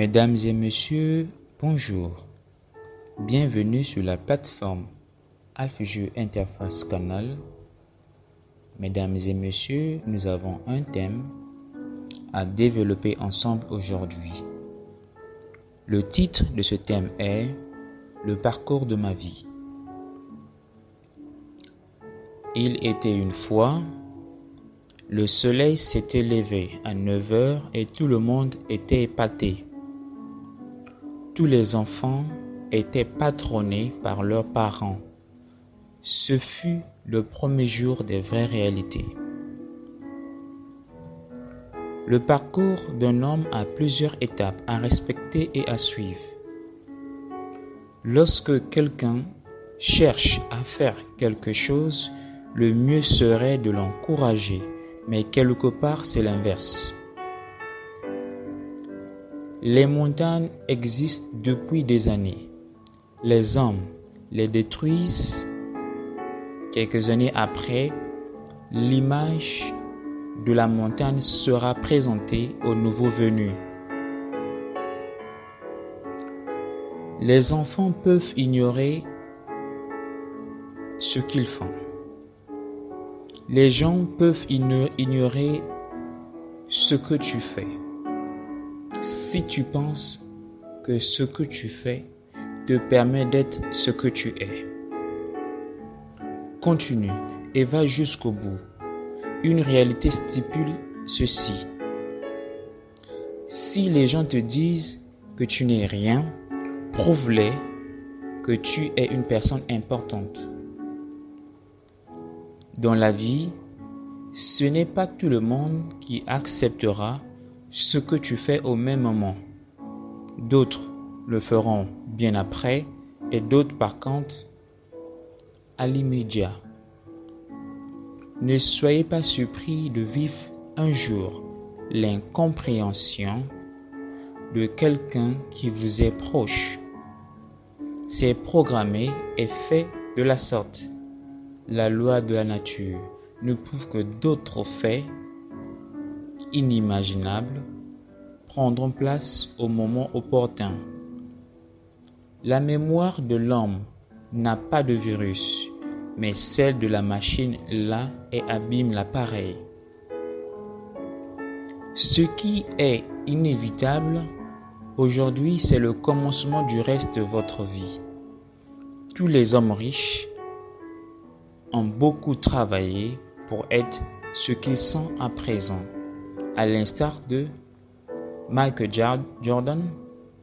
Mesdames et messieurs, bonjour. Bienvenue sur la plateforme AlphaJeux Interface Canal. Mesdames et messieurs, nous avons un thème à développer ensemble aujourd'hui. Le titre de ce thème est « Le parcours de ma vie ». Il était une fois, le soleil s'était levé à 9 heures et tout le monde était épaté. Tous les enfants étaient patronnés par leurs parents. Ce fut le premier jour des vraies réalités. Le parcours d'un homme a plusieurs étapes à respecter et à suivre. Lorsque quelqu'un cherche à faire quelque chose, le mieux serait de l'encourager, mais quelque part c'est l'inverse. Les montagnes existent depuis des années. Les hommes les détruisent. Quelques années après, l'image de la montagne sera présentée aux nouveaux venus. Les enfants peuvent ignorer ce qu'ils font. Les gens peuvent ignorer ce que tu fais. Si tu penses que ce que tu fais te permet d'être ce que tu es, continue et va jusqu'au bout. Une réalité stipule ceci. Si les gens te disent que tu n'es rien, prouve-les que tu es une personne importante. Dans la vie, ce n'est pas tout le monde qui acceptera ce que tu fais au même moment. D'autres le feront bien après et d'autres par contre à l'immédiat. Ne soyez pas surpris de vivre un jour l'incompréhension de quelqu'un qui vous est proche. C'est programmé et fait de la sorte. La loi de la nature nous prouve que d'autres faits inimaginables prendront place au moment opportun. La mémoire de l'homme n'a pas de virus, mais celle de la machine l'a et abîme l'appareil. Ce qui est inévitable aujourd'hui, c'est le commencement du reste de votre vie. Tous les hommes riches ont beaucoup travaillé pour être ce qu'ils sont à présent, à l'instar de Michael Jordan,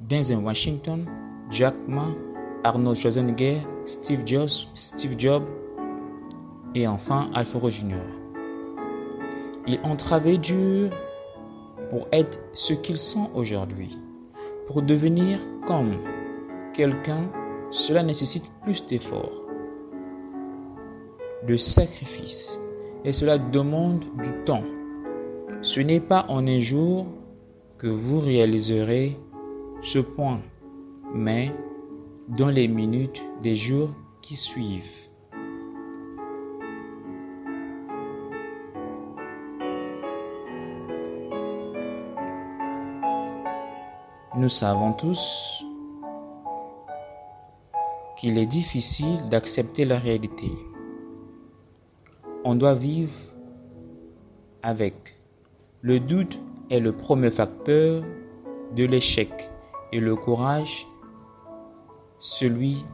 Denzel Washington, Jack Ma, Arnold Schwarzenegger, Steve Jobs et enfin Alfaro Jr. Ils ont travaillé dur pour être ce qu'ils sont aujourd'hui. Pour devenir comme quelqu'un, cela nécessite plus d'efforts, de sacrifices, et cela demande du temps. Ce n'est pas en un jour que vous réaliserez ce point, mais dans les minutes des jours qui suivent. Nous savons tous qu'il est difficile d'accepter la réalité. On doit vivre avec. Le doute est le premier facteur de l'échec et le courage, celui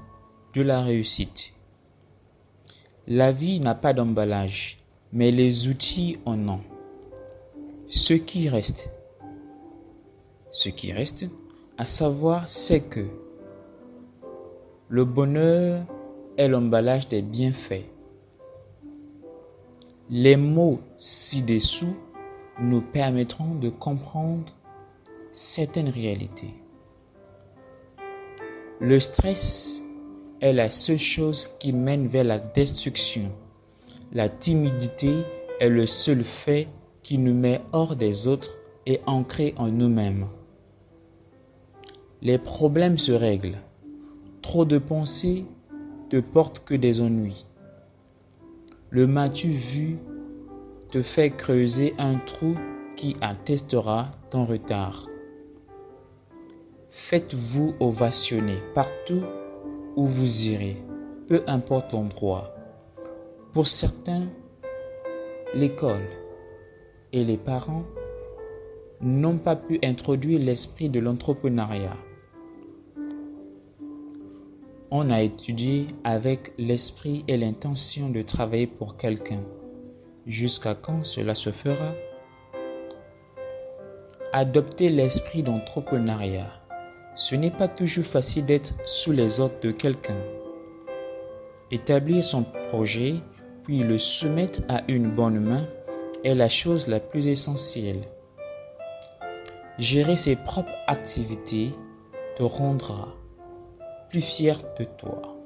de la réussite. La vie n'a pas d'emballage, mais les outils en ont. Ce qui reste, à savoir, c'est que le bonheur est l'emballage des bienfaits. Les mots ci-dessous nous permettront de comprendre certaines réalités. Le stress est la seule chose qui mène vers la destruction. La timidité est le seul fait qui nous met hors des autres et ancré en nous-mêmes. Les problèmes se règlent. Trop de pensées te portent que des ennuis. Le m'as-tu vu te fait creuser un trou qui attestera ton retard. Faites-vous ovationner partout où vous irez, peu importe l'endroit. Pour certains, l'école et les parents n'ont pas pu introduire l'esprit de l'entrepreneuriat. On a étudié avec l'esprit et l'intention de travailler pour quelqu'un. Jusqu'à quand cela se fera? Adopter l'esprit d'entrepreneuriat. Ce n'est pas toujours facile d'être sous les ordres de quelqu'un. Établir son projet, puis le soumettre à une bonne main est la chose la plus essentielle. Gérer ses propres activités te rendra plus fier de toi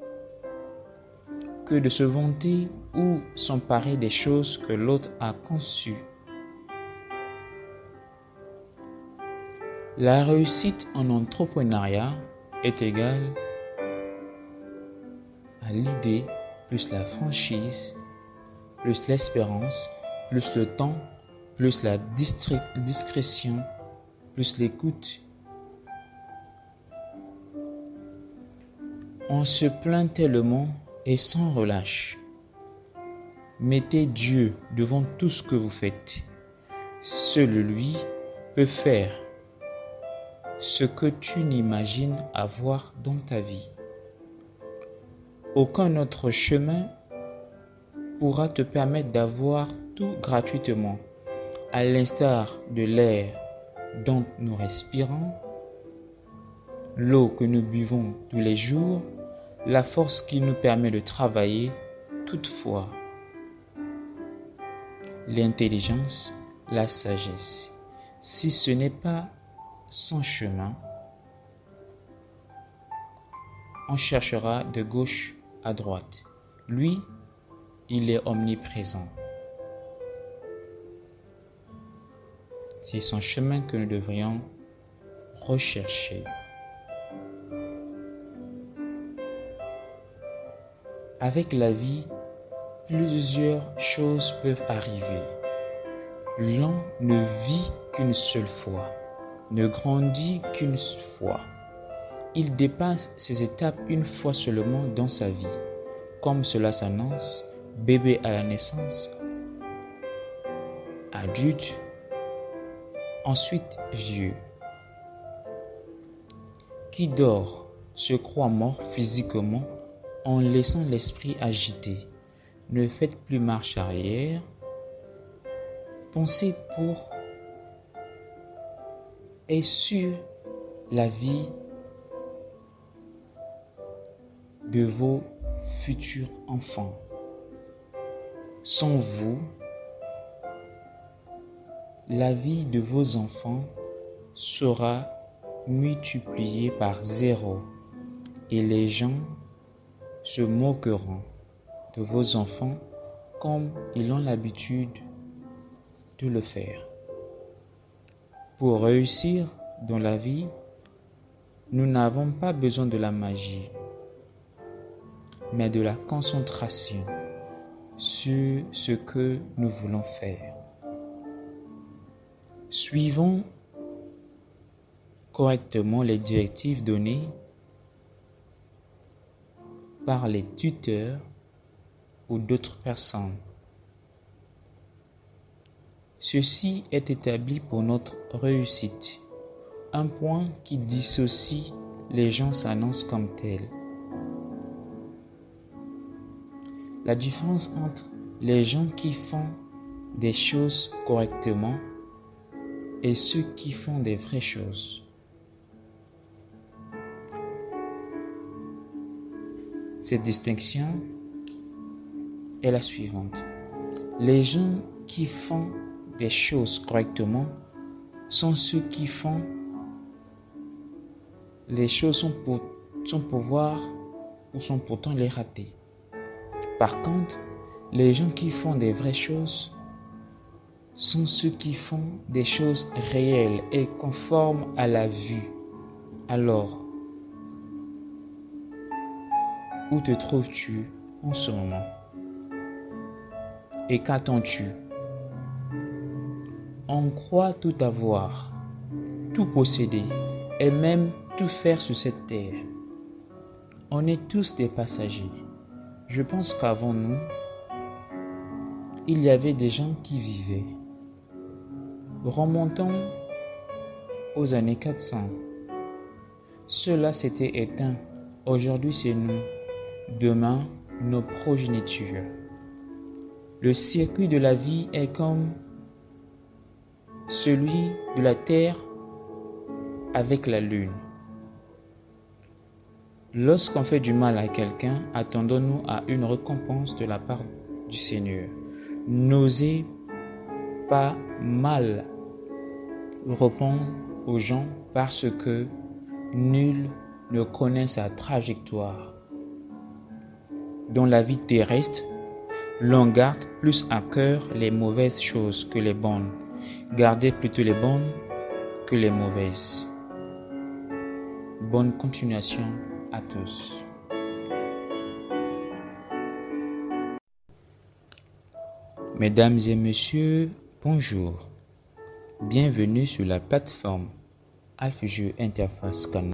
que de se vanter ou s'emparer des choses que l'autre a conçues. La réussite en entrepreneuriat est égale à l'idée plus la franchise, plus l'espérance, plus le temps, plus la discrétion, plus l'écoute. On se plaint tellement et sans relâche. Mettez Dieu devant tout ce que vous faites. Seul lui peut faire ce que tu n'imagines avoir dans ta vie. Aucun autre chemin pourra te permettre d'avoir tout gratuitement, à l'instar de l'air dont nous respirons, l'eau que nous buvons tous les jours, la force qui nous permet de travailler. Toutefois, l'intelligence, la sagesse, si ce n'est pas son chemin, on cherchera de gauche à droite. Lui, il est omniprésent. C'est son chemin que nous devrions rechercher. Avec la vie, plusieurs choses peuvent arriver. L'un ne vit qu'une seule fois, ne grandit qu'une fois. Il dépasse ces étapes une fois seulement dans sa vie, comme cela s'annonce, bébé à la naissance, adulte, ensuite vieux. Qui dort se croit mort physiquement en laissant l'esprit agité. Ne faites plus marche arrière. Pensez pour et sur la vie de vos futurs enfants. Sans vous, la vie de vos enfants sera multipliée par 0 et les gens se moqueront de vos enfants comme ils ont l'habitude de le faire. Pour réussir dans la vie, nous n'avons pas besoin de la magie, mais de la concentration sur ce que nous voulons faire. Suivons correctement les directives données par les tuteurs ou d'autres personnes. Ceci est établi pour notre réussite. Un point qui dissocie les gens s'annonce comme tel. La différence entre les gens qui font des choses correctement et ceux qui font des vraies choses. Cette distinction est la suivante. Les gens qui font des choses correctement sont ceux qui font les choses sans pouvoir ou sans pourtant les rater. Par contre, les gens qui font des vraies choses sont ceux qui font des choses réelles et conformes à la vue. Alors, où te trouves-tu en ce moment? Et qu'attends-tu? On croit tout avoir, tout posséder et même tout faire sur cette terre. On est tous des passagers. Je pense qu'avant nous, il y avait des gens qui vivaient. Remontons aux années 400. Cela s'était éteint. Aujourd'hui, c'est nous. Demain, nos progénitures. Le circuit de la vie est comme celui de la Terre avec la Lune. Lorsqu'on fait du mal à quelqu'un, attendons-nous à une récompense de la part du Seigneur. N'osez pas mal répondre aux gens parce que nul ne connaît sa trajectoire. Dans la vie terrestre, l'on garde plus à cœur les mauvaises choses que les bonnes. Gardez plutôt les bonnes que les mauvaises. Bonne continuation à tous. Mesdames et messieurs, bonjour. Bienvenue sur la plateforme Alpha Jeux Interface Canal.